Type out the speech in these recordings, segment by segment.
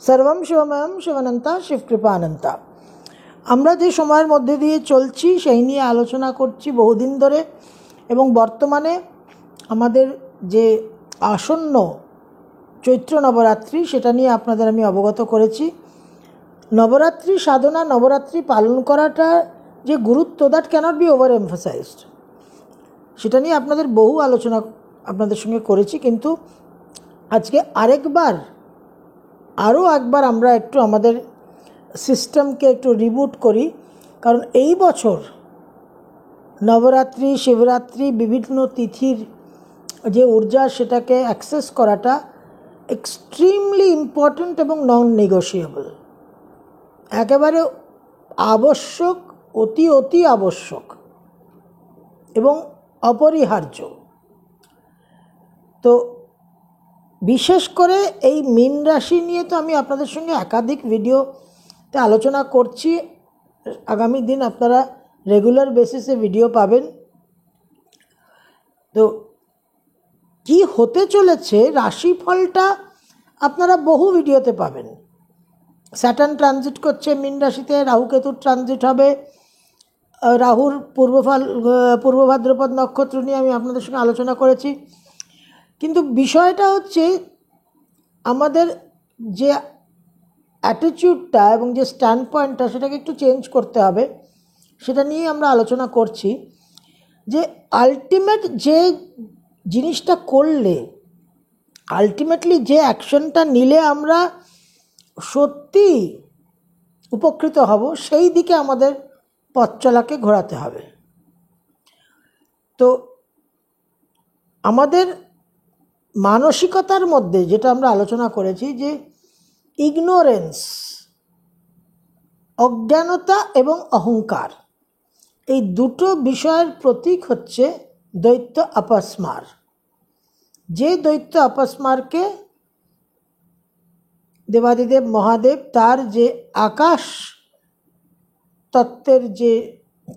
सर्वम शिवमयम शिवानंता शिवकृपानंता। আমরা যে সময়ের মধ্যে দিয়ে চলছি সেই নিয়ে আলোচনা করছি বহুদিন ধরে, এবং বর্তমানে আমাদের যে আসন্ন চৈত্র নবরাত্রি সেটা নিয়ে আপনাদের আমি অবগত করেছি। নবরাত্রি সাধনা, নবরাত্রি পালন করাটা যে গুরুত্ব, that cannot be overemphasised, সেটা নিয়ে আপনাদের বহু আলোচনা আপনাদের সঙ্গে করেছি। কিন্তু আজকে আরও একবার আমরা একটু আমাদের সিস্টেমকে একটু রিবুট করি, কারণ এই বছর নবরাত্রি, শিবরাত্রি, বিভিন্ন তিথির যে ঊর্জা সেটাকে অ্যাক্সেস করাটা এক্সট্রিমলি ইম্পর্ট্যান্ট এবং নন নেগোশিয়েবল, একেবারে আবশ্যক, অতি আবশ্যক এবং অপরিহার্য। তো বিশেষ করে এই মীন রাশি নিয়ে তো আমি আপনাদের সঙ্গে একাধিক ভিডিওতে আলোচনা করছি। আগামী দিন আপনারা রেগুলার বেসিসে ভিডিও পাবেন। তো কি হতে চলেছে রাশিফলটা আপনারা বহু ভিডিওতে পাবেন। স্যাটার্ন ট্রানজিট করছে মীন রাশিতে, রাহু কেতুর ট্রানজিট হবে। রাহুর পূর্ব ভাদ্রপদ নক্ষত্র নিয়ে আমি আপনাদের সঙ্গে আলোচনা করেছি। কিন্তু বিষয়টা হচ্ছে আমাদের যে অ্যাটিটিউডটা এবং যে স্ট্যান্ড পয়েন্টটা সেটাকে একটু চেঞ্জ করতে হবে। সেটা নিয়ে আমরা আলোচনা করছি যে আলটিমেট যে জিনিসটা করলে, আলটিমেটলি যে অ্যাকশনটা নিলে আমরা সত্যি উপকৃত হব, সেই দিকে আমাদের পথ চলাকে ঘোরাতে হবে। তো আমাদের মানসিকতার মধ্যে যেটা আমরা আলোচনা করেছি যে ইগনোরেন্স, অজ্ঞানতা এবং অহংকার, এই দুটো বিষয়ের প্রতীক হচ্ছে দৈত্য আপস্মার। যে দৈত্য আপস্মারকে দেবাদিদেব মহাদেব তার যে আকাশ তত্ত্বের যে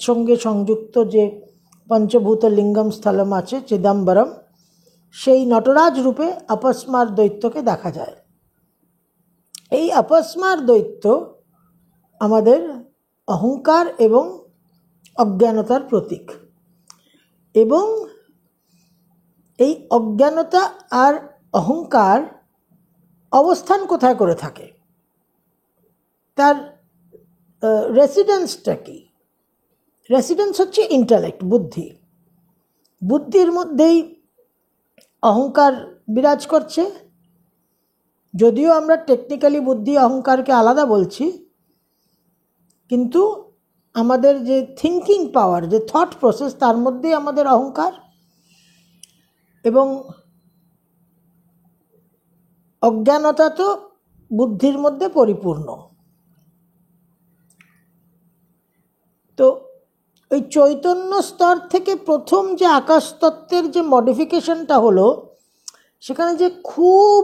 সঙ্গে সংযুক্ত যে পঞ্চভূত লিঙ্গম স্থলম আছে চিদম্বরম, সেই নটরাজ রূপে আপস্মার দৈত্যকে দেখা যায়। এই আপস্মার দৈত্য আমাদের অহংকার এবং অজ্ঞানতার প্রতীক। এবং এই অজ্ঞানতা আর অহংকার অবস্থান কোথায় করে থাকে, তার রেসিডেন্সটা কি? রেসিডেন্স হচ্ছে ইন্টালেক্ট, বুদ্ধি। বুদ্ধির মধ্যেই অহংকার বিরাজ করছে। যদিও আমরা টেকনিক্যালি বুদ্ধি অহংকারকে আলাদা বলছি, কিন্তু আমাদের যে থিঙ্কিং পাওয়ার, যে থট প্রসেস, তার মধ্যেই আমাদের অহংকার এবং অজ্ঞানতা তো বুদ্ধির মধ্যে পরিপূর্ণ। তো ওই চৈতন্য স্তর থেকে প্রথম যে আকাশতত্ত্বের যে মডিফিকেশনটা হলো, সেখানে যে খুব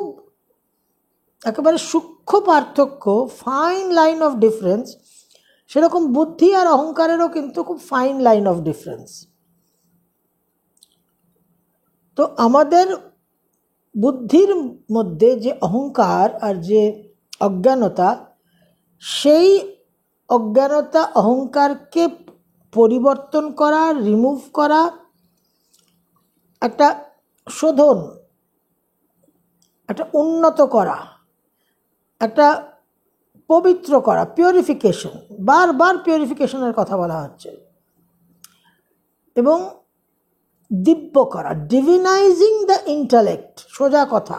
একেবারে সূক্ষ্ম পার্থক্য, ফাইন লাইন অফ ডিফারেন্স, সেরকম বুদ্ধি আর অহংকারেরও কিন্তু খুব ফাইন লাইন অফ ডিফারেন্স। তো আমাদের বুদ্ধির মধ্যে যে অহংকার আর যে অজ্ঞানতা, সেই অজ্ঞানতা অহংকারকে পরিবর্তন করা, রিমুভ করা, একটা শোধন, একটা উন্নত করা, একটা পবিত্র করা, পিউরিফিকেশন, বারবার পিউরিফিকেশনের কথা বলা হচ্ছে, এবং দিব্য করা, ডিভিনাইজিং দ্য ইন্টালেক্ট। সোজা কথা,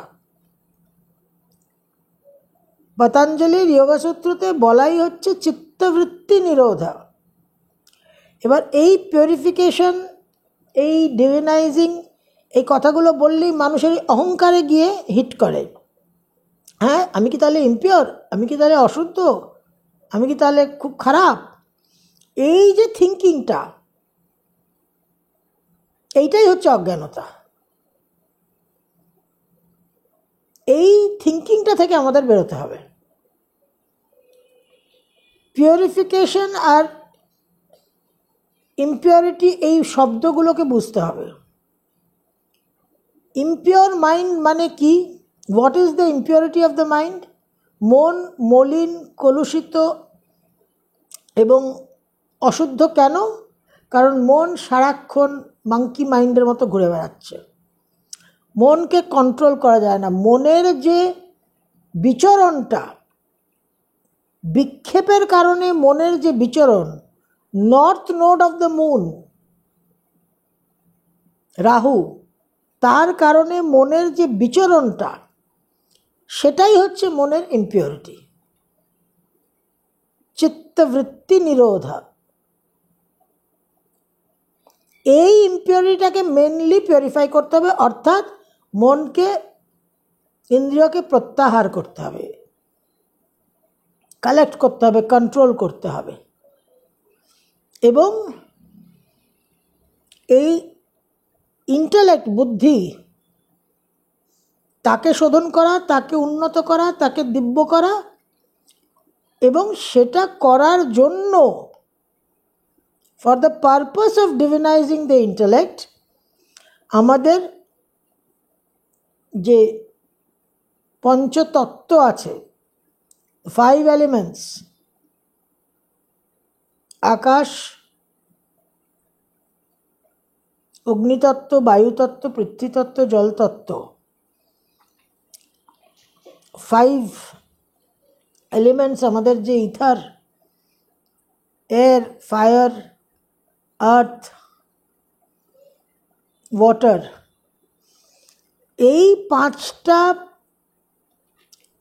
পতঞ্জলির যোগসূত্রতে বলাই হচ্ছে চিত্তবৃত্তি নিরোধা। এবার এই পিউরিফিকেশন, এই ডিভিনাইজিং, এই কথাগুলো বললেই মানুষের অহংকারে গিয়ে হিট করে। হ্যাঁ, আমি কি তাহলে ইম্পিওর? আমি কি তাহলে অশুদ্ধ? আমি কি তাহলে খুব খারাপ? এই যে থিঙ্কিংটা, এইটাই হচ্ছে অজ্ঞানতা। এই থিঙ্কিংটা থেকে আমাদের বেরোতে হবে। পিউরিফিকেশন আর ইম্পিউরিটি, এই শব্দগুলোকে বুঝতে হবে। ইম্পিওর মাইন্ড মানে কি? What is the impurity of the mind? মন মলিন, কলুষিত এবং অশুদ্ধ কেন? কারণ মন সারাক্ষণ মাঙ্কি মাইন্ডের মতো ঘুরে বেড়াচ্ছে। মনকে কন্ট্রোল করা যায় না। মনের যে বিচরণটা, বিক্ষেপের কারণে মনের যে বিচরণ, north node of the moon Rahu, তার কারণে মনের যে বিচরণটা, সেটাই হচ্ছে মনের ইম্পিউরিটি, চিত্তবৃত্তি নিরোধা। এই ইম্পিউরিটিটাকে মেনলি পিউরিফাই করতে হবে, অর্থাৎ মনকে, ইন্দ্রিয়কে প্রত্যাহার করতে হবে, কালেক্ট করতে হবে, কন্ট্রোল করতে হবে। এবং এই ইন্টেলেক্ট, বুদ্ধি, তাকে শোধন করা, তাকে উন্নত করা, তাকে দিব্য করা, এবং সেটা করার জন্য, for the purpose of divinising the intellect, আমাদের যে পঞ্চতত্ত্ব আছে, 5 এলিমেন্টস, আকাশ, অগ্নিতত্ত্ব, বায়ুতত্ত্ব, পৃথ্বীতত্ত্ব, জলতত্ত্ব, 5 এলিমেন্টস আমাদের যে ইথার, এয়ার, ফায়ার, আর্থ, ওয়াটার, এই 5টা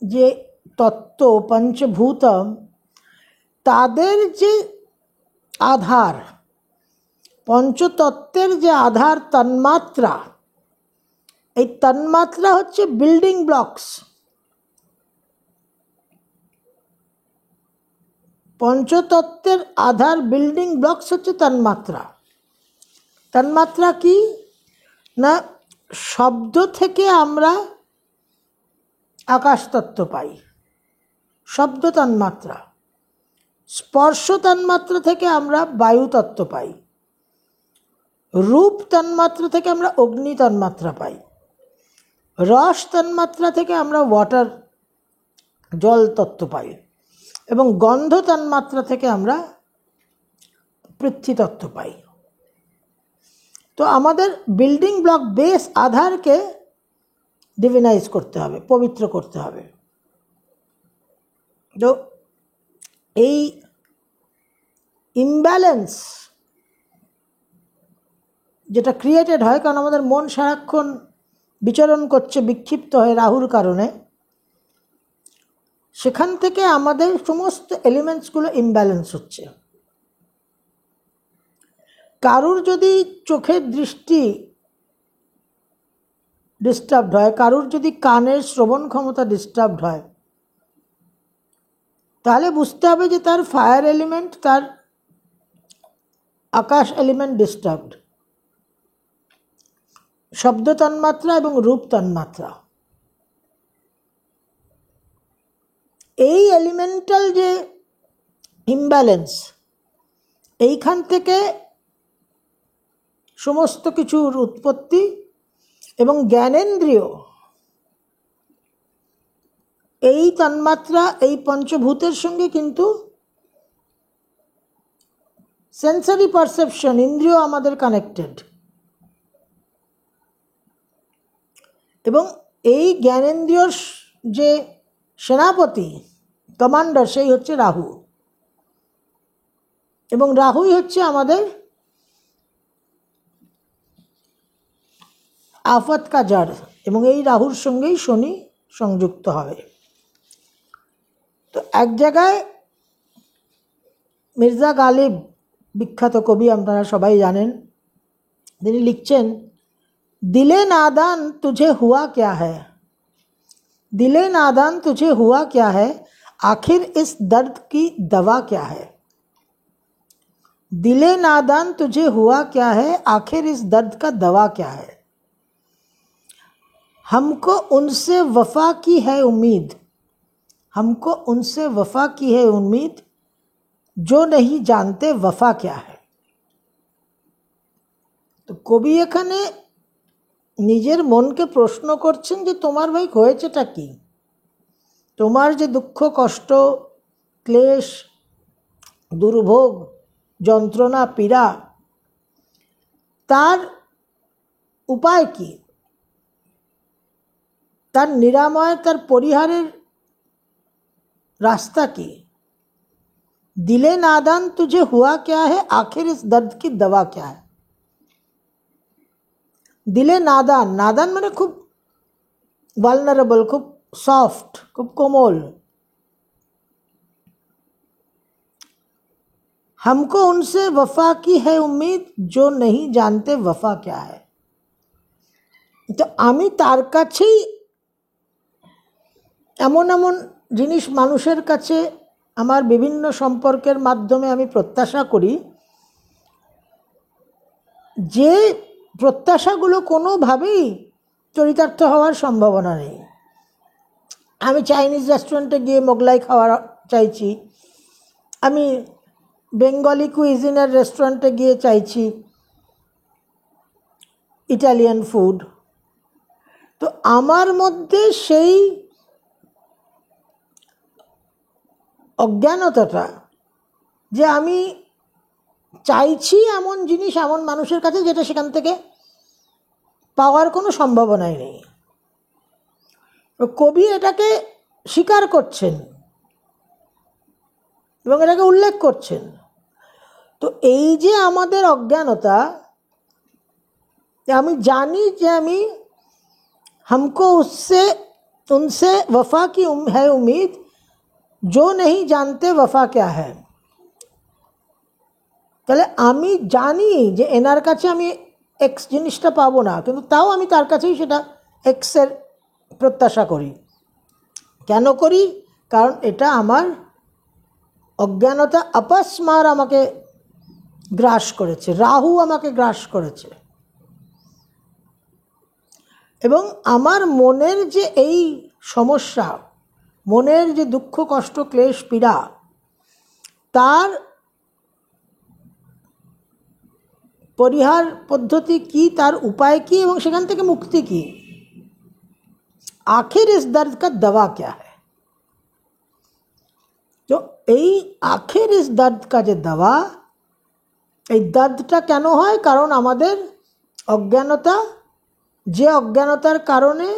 যে তত্ত্ব, পঞ্চভূতম, তাদের যে আধার, পঞ্চতত্ত্বের যে আধার তন্মাত্রা, এই তন্মাত্রা হচ্ছে বিল্ডিং ব্লকস। পঞ্চতত্ত্বের আধার বিল্ডিং ব্লকস হচ্ছে তন্মাত্রা। তন্মাত্রা কি না, শব্দ থেকে আমরা আকাশ তত্ত্ব পাই, শব্দ তন্মাত্রা। স্পর্শ তন্মাত্রা থেকে আমরা বায়ু তত্ত্ব পাই। রূপ তন্মাত্রা থেকে আমরা অগ্নি তন্মাত্রা পাই। রস তন্মাত্রা থেকে আমরা ওয়াটার, জল তত্ত্ব পাই। এবং গন্ধ তন্মাত্রা থেকে আমরা পৃথ্বী তত্ত্ব পাই। তো আমাদের বিল্ডিং ব্লক, বেস, আধারকে ডিভিনাইজ করতে হবে, পবিত্র করতে হবে। তো এই ইমব্যালেন্স যেটা ক্রিয়েটেড হয়, কারণ আমাদের মন সারাক্ষণ বিচরণ করছে বিক্ষিপ্ত হয়ে রাহুর কারণে, সেখান থেকে আমাদের সমস্ত এলিমেন্টসগুলো ইমব্যালেন্স হচ্ছে। কারুর যদি চোখের দৃষ্টি ডিস্টার্বড হয়, কারুর যদি কানের শ্রবণ ক্ষমতা ডিস্টার্বড হয়, তাহলে বুঝতে হবে যে তার ফায়ার এলিমেন্ট, তার আকাশ এলিমেন্ট ডিস্টার্বড। শব্দ তন্মাত্রা এবং রূপ তন্মাত্রা, এই এলিমেন্টাল যে ইমব্যালেন্স, এইখান থেকে সমস্ত কিছুর উৎপত্তি। এবং জ্ঞানেন্দ্রিয়, এই তন্মাত্রা, এই পঞ্চভূতের সঙ্গে কিন্তু সেন্সারি পারসেপশন, ইন্দ্রিয় আমাদের কানেক্টেড। এবং এই জ্ঞানেন্দ্রিয়র যে সেনাপতি, কমান্ডার, সেই হচ্ছে রাহু। এবং রাহুই হচ্ছে আমাদের আফত কা জড়। এবং এই রাহুর সঙ্গেই শনি সংযুক্ত হবে। তো এক জায়গায় মির্জা গালিব, বিখ্যাত কবি, আপনারা সবাই জানেন, তিনি লিখছেন, দিলে नादान तुझे हुआ क्या है, दिले नादान तुझे हुआ क्या है, आखिर इस दर्द की दवा क्या है। दिले नादान तुझे हुआ क्या है, आखिर इस दर्द का दवा क्या है। हमको उनसे वफा की है उम्मीद, हमको उनसे वफा की है उम्मीद, जो नहीं जानते वफा क्या है। তো কবি এখানে নিজের মনকে প্রশ্ন করছেন যে তোমার ভাই হয়েছেটা কি, তোমার যে দুঃখ কষ্ট ক্লেশ দুর্ভোগ যন্ত্রণা পীড়া তার উপায় কি, তার নিরাময় তার পরিহারের रास्ता की। दिले नादान तुझे हुआ क्या है, आखिर इस दर्द की दवा क्या है। दिले नादान, नादान माने खूब वालनरेबल, खूब सॉफ्ट, खूब कोमल। हमको उनसे वफा की है उम्मीद जो नहीं जानते वफा क्या है। तो आमी तार काछेई एमन एमन जिनिस मानुषेर काछे आमार विभिन्न सम्पर्केर माध्यमे आमी प्रत्याशा करी जे प्रत्याशागुलो कोनोभावेई चरितार्थ हওয়ার सम्भावना नेই। आमी चाइनीज रेस्टुरेंटे गिये मोगलाई खाওয়া चाइছি, आमी बेंगली कुइजिनेर रेस्टुरेंटे गिये चाइছি इटालियान फूड। तो आमार मध्य सेई अज्ञानता जे आमी चाइছি एमन जिनिस एमन मानुषेर काछे जेटा सेखान थेके पाওয়ার कोनो सम्भावनाई नेই। कवि एटाके स्वीकार करছেন এবং এটাকে উল্লেখ করছেন। তো এই যে আমাদের অজ্ঞানতা, আমি জানি যে আমি हमको उससे उनसे वफा की है उम्मीद जो नहीं जानते वफा क्या है। তাহলে আমি জানি যে এনার কাছে আমি এক্স জিনিসটা পাবো না, কিন্তু তাও আমি তার কাছেই সেটা এক্সের প্রত্যাশা করি। কেন করি? কারণ এটা আমার অজ্ঞানতা, আপস্মার আমাকে গ্রাস করেছে, রাহু আমাকে গ্রাস করেছে। এবং আমার মনের যে এই সমস্যা, মনের যে দুঃখ কষ্ট ক্লেশ পীড়া, তার পরিহার পদ্ধতি কি, তার উপায় কি এবং সেখান থেকে মুক্তি কি, आखिर इस दर्द का दवा क्या है। तो এই आखिर इस दर्द का যে दवा, এই দর্দটা কেন হয়? কারণ আমাদের অজ্ঞানতা, যে অজ্ঞানতার কারণে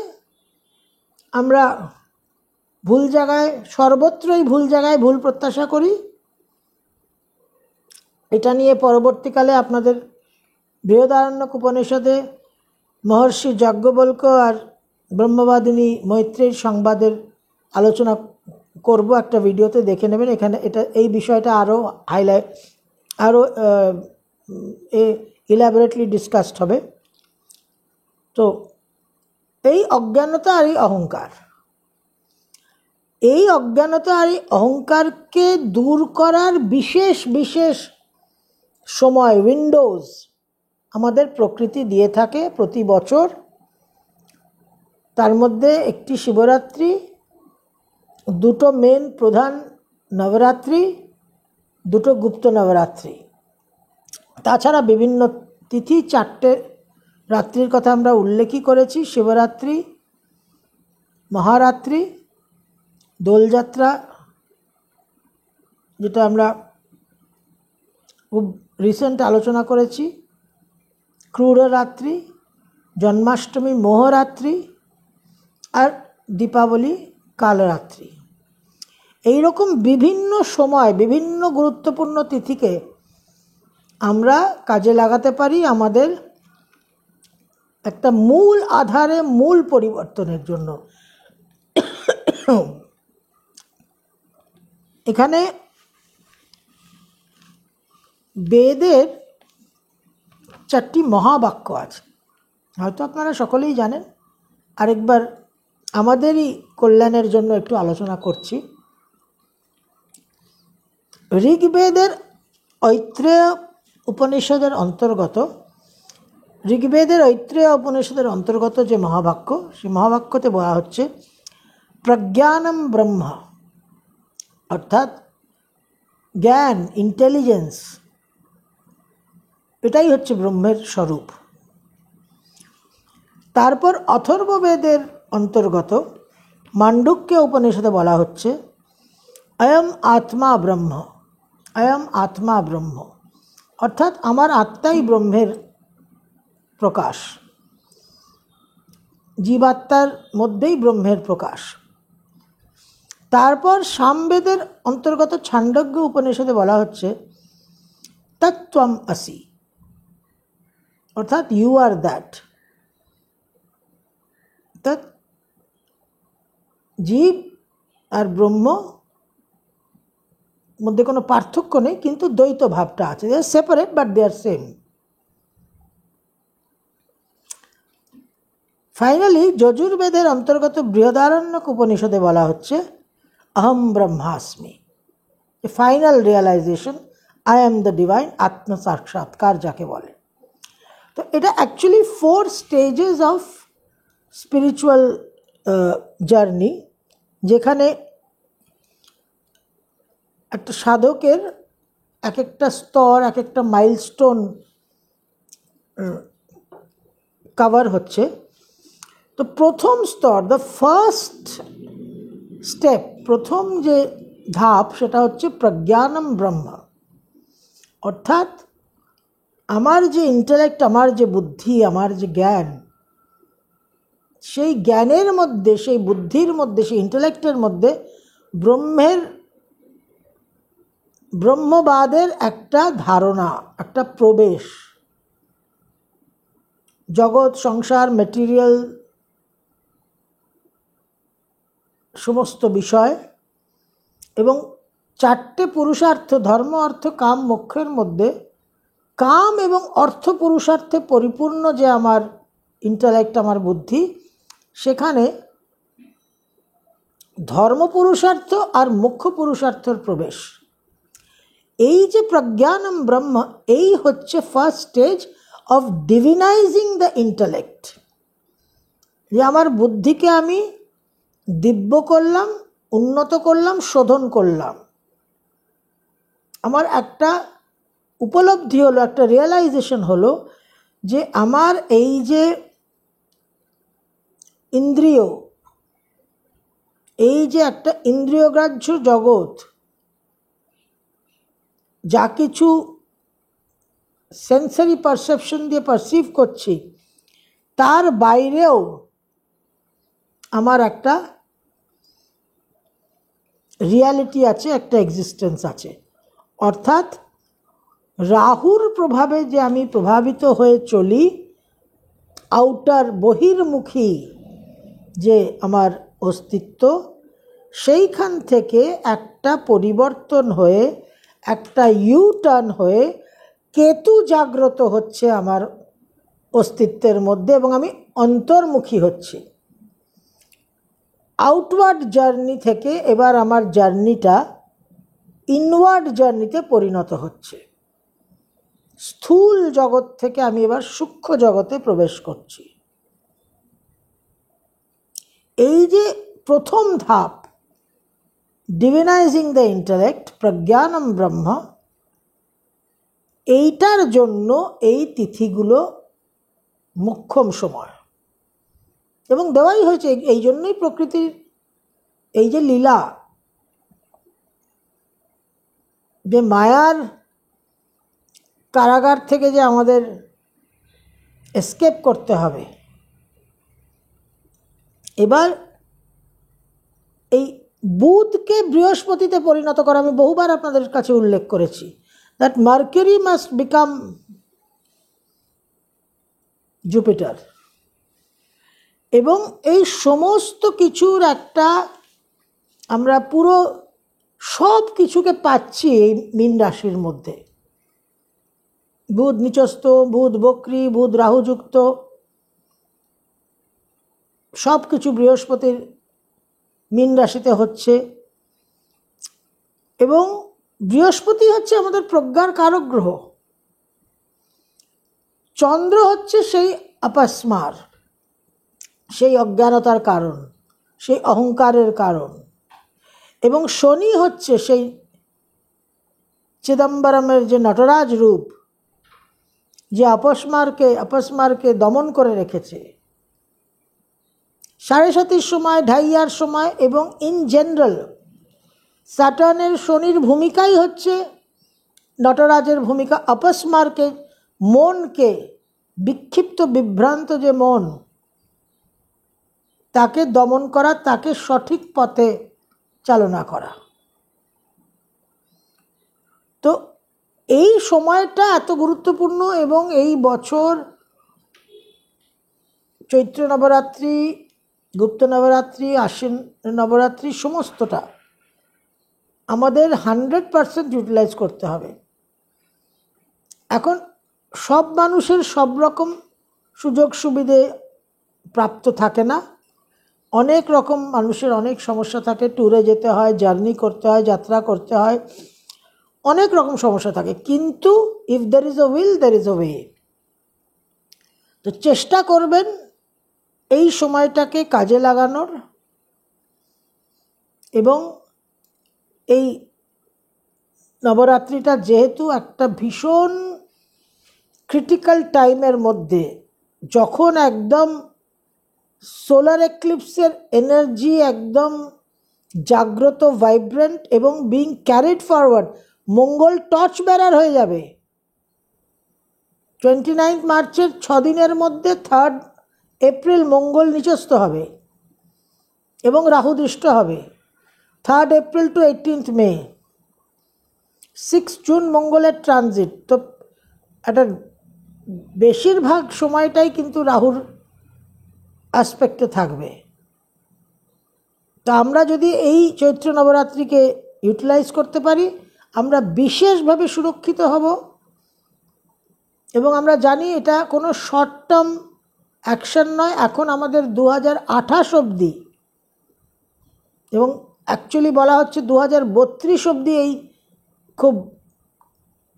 আমরা ভুল জায়গায়, সর্বত্রই ভুল জায়গায় ভুল প্রত্যাশা করি। এটা নিয়ে পরবর্তীকালে আপনাদের বৃহদারণ্যক উপনিষদে মহর্ষি যাজ্ঞবল্ক্য আর ব্রহ্মবাদিনী মৈত্রেয়ীর সংবাদের আলোচনা করব একটা ভিডিওতে, দেখে নেবেন। এখানে এটা এই বিষয়টা আরও হাইলাইট, আরও ইলাবোরেটলি ডিসকাসড হবে। তো এই অজ্ঞানতা আর এই অহংকার, এই অজ্ঞানতা আর এই অহংকারকে দূর করার বিশেষ বিশেষ সময়, উইন্ডোজ আমাদের প্রকৃতি দিয়ে থাকে প্রতি বছর। তার মধ্যে একটি শিবরাত্রি, দুটো মেন প্রধান নবরাত্রি, দুটো গুপ্ত নবরাত্রি, তাছাড়া বিভিন্ন তিথি, 4টে রাত্রির কথা আমরা উল্লেখই করেছি। শিবরাত্রি, মহারাত্রি, দোলযাত্রা যেটা আমরা খুব রিসেন্ট আলোচনা করেছি, ক্রূররাত্রি, জন্মাষ্টমী মোহরাত্রি, আর দীপাবলি কালরাত্রি। এই রকম বিভিন্ন সময় বিভিন্ন গুরুত্বপূর্ণ তিথিকে আমরা কাজে লাগাতে পারি আমাদের একটা মূল আধারে, মূল পরিবর্তনের জন্য। এখানে বেদের 4টি মহাবাক্য আছে, হয়তো আপনারা সকলেই জানেন। আরেকবার আমাদেরই কল্যাণের জন্য একটু আলোচনা করছি। ঋগ্বেদের ঐত্রেয় উপনিষদের অন্তর্গত, ঋগ্বেদের ঐত্রেয় উপনিষদের অন্তর্গত যে মহাবাক্য, সেই মহাবাক্যতে বলা হচ্ছে প্রজ্ঞানম ব্রহ্ম, অর্থাৎ জ্ঞান, ইন্টেলিজেন্স, এটাই হচ্ছে ব্রহ্মের স্বরূপ। তারপর অথর্ববেদের অন্তর্গত মান্ডুক্য উপনিষদে বলা হচ্ছে অয়ম আত্মা ব্রহ্ম, অয়ম আত্মা ব্রহ্ম, অর্থাৎ আমার আত্মাই ব্রহ্মের প্রকাশ, জীবাত্মার মধ্যেই ব্রহ্মের প্রকাশ। তারপর সামবেদের অন্তর্গত ছান্দোগ্য উপনিষদে বলা হচ্ছে তত্ত্বম আসি, অর্থাৎ ইউ আর দ্যাট। অর্থাৎ জীব আর ব্রহ্ম মধ্যে কোনো পার্থক্য নেই, কিন্তু দ্বৈত ভাবটা আছে, they are separate but they are same. Finally যজুর্বেদের অন্তর্গত বৃহদারণ্যক উপনিষদে বলা হচ্ছে অহম ব্রহ্মাস্মি, a final realisation, I am the divine, আত্ম সাক্ষাৎকার যাকে বলে। তো এটা actually 4 stages of spiritual journey, যেখানে একটা সাধকের এক একটা স্তর, এক একটা মাইলস্টোন কভার হচ্ছে। তো প্রথম স্তর, দ্য ফার্স্ট স্টেপ, প্রথম যে ধাপ, সেটা হচ্ছে প্রজ্ঞানম ব্রহ্ম, অর্থাৎ আমার যে ইন্টেলেক্ট, আমার যে বুদ্ধি, আমার যে জ্ঞান, সেই জ্ঞানের মধ্যে, সেই বুদ্ধির মধ্যে, সেই ইন্টেলেক্টের মধ্যে ব্রহ্মবাদের একটা ধারণা, একটা প্রবেশ। জগৎ, সংসার, মেটেরিয়াল সমস্ত বিষয় এবং 4টে পুরুষার্থ, ধর্ম, অর্থ, কাম, মোক্ষের মধ্যে কাম এবং অর্থ পুরুষার্থে পরিপূর্ণ যে আমার ইন্টেলেক্ট, আমার বুদ্ধি, সেখানে ধর্ম পুরুষার্থ আর মোক্ষ পুরুষার্থের প্রবেশ। এই যে প্রজ্ঞানম ব্রহ্ম, এই হচ্ছে first stage of divinising the intellect. যে আমার বুদ্ধিকে আমি দিব্য করলাম, উন্নত করলাম, শোধন করলাম। আমার একটা উপলব্ধি হলো, একটা রিয়েলাইজেশন হলো যে আমার এই যে ইন্দ্রিয়, এই যে একটা ইন্দ্রিয়গ্রাহ্য জগৎ, যা কিছু সেন্সারি পারসেপশন দিয়ে পারসিভ করছি, তার বাইরেও আমার একটা রিয়ালিটি আছে, একটা এক্সিস্টেন্স আছে। অর্থাৎ রাহুর প্রভাবে যে আমি প্রভাবিত হয়ে চলি, আউটার বহির্মুখী যে আমার অস্তিত্ব, সেইখান থেকে একটা পরিবর্তন হয়ে, একটা ইউ টার্ন হয়ে কেতু জাগ্রত হচ্ছে আমার অস্তিত্বের মধ্যে, এবং আমি অন্তর্মুখী হচ্ছি। আউটওয়ার্ড জার্নি থেকে এবার আমার জার্নিটা ইনওয়ার্ড জার্নিতে পরিণত হচ্ছে। স্থূল জগৎ থেকে আমি এবার সূক্ষ্ম জগতে প্রবেশ করছি। এই যে প্রথম ধাপ, ডিভিনাইজিং দ্য ইন্টেলেক্ট, প্রজ্ঞানম ব্রহ্ম, এইটার জন্য এই তিথিগুলো মোক্ষম সময়, এবং দেওয়াই হয়েছে। এই জন্যই প্রকৃতির এই যে লীলা, যে মায়ার কারাগার থেকে যে আমাদের এস্কেপ করতে হবে, এবার এই বুধকে বৃহস্পতিতে পরিণত করা, আমি বহুবার আপনাদের কাছে উল্লেখ করেছি, that mercury must become Jupiter. এবং এই সমস্ত কিছুর একটা, আমরা পুরো সব কিছুকে পাচ্ছি এই মীন রাশির মধ্যে। বুধ নিচস্থ, বুধ বক্রী, বুধ রাহুযুক্ত, সব কিছু বৃহস্পতির মীন রাশিতে হচ্ছে। এবং বৃহস্পতি হচ্ছে আমাদের প্রজ্ঞার কারক গ্রহ, চন্দ্র হচ্ছে সেই অপস্মার, সেই অজ্ঞানতার কারণ, সেই অহংকারের কারণ, এবং শনি হচ্ছে সেই চিদম্বরমের যে নটরাজ রূপ, যে অপস্মারকে দমন করে রেখেছে। সাড়ে সময়, ঢাইয়ার সময় এবং ইন জেনারেল স্যাটার্নের শনির ভূমিকাই হচ্ছে নটরাজের ভূমিকা অপস্মারকে, মনকে, বিক্ষিপ্ত বিভ্রান্ত যে মন, তাকে দমন করা, তাকে সঠিক পথে চালনা করা। তো এই সময়টা এত গুরুত্বপূর্ণ এবং এই বছর চৈত্র নবরাত্রি, গুপ্ত নবরাত্রি, আশ্বিন নবরাত্রি সমস্তটা আমাদের 100% ইউটিলাইজ করতে হবে। এখন সব মানুষের সব রকম সুযোগ সুবিধে প্রাপ্ত থাকে না, অনেক রকম মানুষের অনেক সমস্যা থাকে, ট্যুরে যেতে হয়, জার্নি করতে হয়, যাত্রা করতে হয়, অনেক রকম সমস্যা থাকে, কিন্তু if there is a will there is a way. তো চেষ্টা করবেন এই সময়টাকে কাজে লাগানোর, এবং এই নবরাত্রিটা যেহেতু একটা ভীষণ ক্রিটিক্যাল টাইমের মধ্যে, যখন একদম সোলার এক্লিপসের এনার্জি একদম জাগ্রত, ভাইব্রেন্ট এবং বিং ক্যারিড ফরওয়ার্ড, মঙ্গল টর্চ বেরার হয়ে যাবে 29 মার্চের 6 দিনের মধ্যে। 3 এপ্রিল মঙ্গল নিচস্থ হবে এবং রাহু দৃষ্ট হবে। 3 এপ্রিল টু 18 মে। 6 জুন মঙ্গলের ট্রানজিট। তো একটা বেশিরভাগ সময়টাই কিন্তু রাহুর অ্যাসপেক্টে থাকবে। তো আমরা যদি এই চৈত্র নবরাত্রিকে ইউটিলাইজ করতে পারি, আমরা বিশেষভাবে সুরক্ষিত হব। এবং আমরা জানি এটা কোনো শর্ট টার্ম অ্যাকশন নয়। এখন আমাদের 2028 অবধি, এবং অ্যাকচুয়ালি বলা হচ্ছে 2032 অবধি এই খুব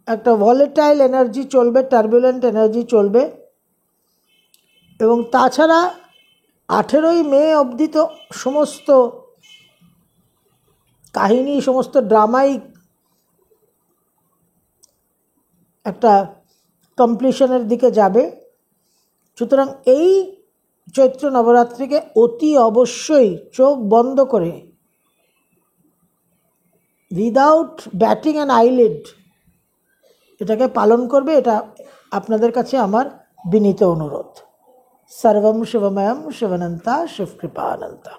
একটা ভলেটাইল এনার্জি চলবে, টার্বুলেন্ট এনার্জি চলবে। এবং তাছাড়া 18ই মে অবধি তো সমস্ত কাহিনী, সমস্ত ড্রামাই একটা কমপ্লিশনের দিকে যাবে। সুতরাং এই চৈত্র নবরাত্রিকে অতি অবশ্যই চোখ বন্ধ করে, উইদাউট ব্যাটিং অ্যান আইলিড, এটাকে পালন করবে। এটা আপনাদের কাছে আমার বিনীত অনুরোধ। সর্বম শিবময়ম শিবানন্তা শিবকৃপানন্তা।